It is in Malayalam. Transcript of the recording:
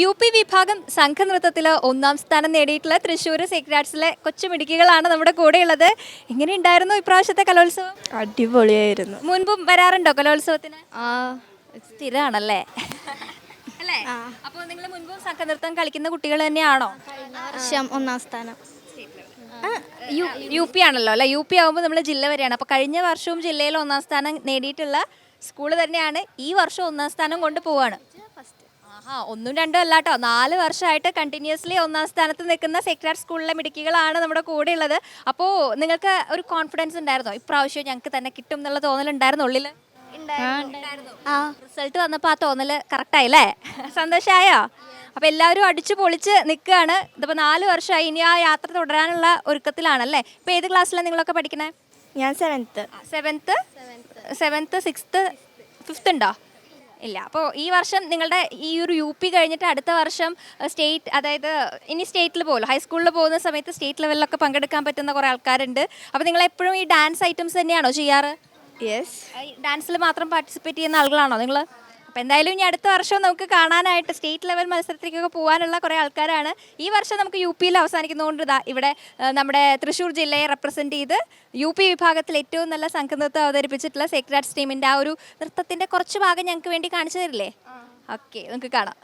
യു പി വിഭാഗം സംഘനൃത്തത്തിൽ ഒന്നാം സ്ഥാനം നേടിയിട്ടുള്ള തൃശ്ശൂർ സേക്രഡ് ആർട്സിലെ കൊച്ചുമിടുക്കികളാണ് നമ്മുടെ കൂടെയുള്ളത്. എങ്ങനെയുണ്ടായിരുന്നു ഇപ്രാവശ്യത്തെ കലോത്സവം? അടിപൊളിയായിരുന്നു. മുൻപും വരാറുണ്ടോ കലോത്സവത്തിന്? ആ സ്ഥിരമാണല്ലേ? അല്ലേ? അപ്പോൾ നിങ്ങൾ മുൻപും സംഘനൃത്തം കളിക്കുന്ന കുട്ടികൾ തന്നെയാണോ? വർഷം ഒന്നാം സ്ഥാനം. യു പി ആണല്ലോ അല്ലേ? യു പി ആകുമ്പോൾ നമ്മൾ ജില്ല വരെയാണ്. അപ്പോൾ കഴിഞ്ഞ വർഷവും ജില്ലയിൽ ഒന്നാം സ്ഥാനം നേടിയിട്ടുള്ള സ്കൂൾ തന്നെയാണ് ഈ വർഷം ഒന്നാം സ്ഥാനം കൊണ്ട് പോവാണ്. ആഹാ, ഒന്നും രണ്ടും അല്ല കേട്ടോ, 4 വർഷമായിട്ട് കണ്ടിന്യൂസ്ലി ഒന്നാം സ്ഥാനത്ത് നിൽക്കുന്ന സേക്രഡ് സ്കൂളിലെ മിടുക്കികളാണ് നമ്മുടെ കൂടെ ഉള്ളത്. അപ്പോൾ നിങ്ങൾക്ക് ഒരു കോൺഫിഡൻസ് ഉണ്ടായിരുന്നോ ഇപ്രാവശ്യം ഞങ്ങൾക്ക് തന്നെ കിട്ടും എന്നുള്ള തോന്നലുണ്ടായിരുന്നു ഉള്ളിൽ? റിസൾട്ട് വന്നപ്പോൾ ആ തോന്നൽ കറക്റ്റായില്ലേ? സന്തോഷമായോ? അപ്പോൾ എല്ലാവരും അടിച്ചു പൊളിച്ച് നിൽക്കുകയാണ്. ഇതിപ്പോൾ 4 വർഷമായി, ഇനി ആ യാത്ര തുടരാനുള്ള ഒരുക്കത്തിലാണല്ലേ? ഇപ്പോൾ ഏത് ക്ലാസ്സിലാണ് നിങ്ങളൊക്കെ പഠിക്കണേ? ഞാൻ 7th. 7th 6th 5th ഉണ്ടോ? ഇല്ല. അപ്പോൾ ഈ വർഷം നിങ്ങളുടെ ഈ ഒരു യു പി കഴിഞ്ഞിട്ട് അടുത്ത വർഷം സ്റ്റേറ്റ്, അതായത് ഇനി സ്റ്റേറ്റിൽ പോകുമല്ലോ, ഹൈസ്കൂളിൽ പോകുന്ന സമയത്ത് സ്റ്റേറ്റ് ലെവലിലൊക്കെ പങ്കെടുക്കാൻ പറ്റുന്ന കുറേ ആൾക്കാരുണ്ട്. അപ്പോൾ നിങ്ങൾ എപ്പോഴും ഈ ഡാൻസ് ഐറ്റംസ് തന്നെയാണോ ചെയ്യാറ്? യെസ്. ഡാൻസിൽ മാത്രം പാർട്ടിസിപ്പേറ്റ് ചെയ്യുന്ന ആളുകളാണോ നിങ്ങൾ? അപ്പോൾ എന്തായാലും ഇനി അടുത്ത വർഷം നമുക്ക് കാണാനായിട്ട് സ്റ്റേറ്റ് ലെവൽ മത്സരത്തിലേക്കൊക്കെ പോകാനുള്ള കുറേ ആൾക്കാരാണ്. ഈ വർഷം നമുക്ക് യു പിയിൽ അവസാനിക്കുന്നതുകൊണ്ട് ഇവിടെ നമ്മുടെ തൃശ്ശൂർ ജില്ലയെ റെപ്രസെൻറ്റ് ചെയ്ത് യു പി വിഭാഗത്തിൽ ഏറ്റവും നല്ല സംഘനൃത്തം അവതരിപ്പിച്ചിട്ടുള്ള സേക്രഡ് ആർട്സ് ടീമിൻ്റെ ആ ഒരു നൃത്തത്തിൻ്റെ കുറച്ച് ഭാഗം ഞങ്ങൾക്ക് വേണ്ടി കാണിച്ചു തരില്ലേ? ഓക്കെ, നമുക്ക് കാണാം.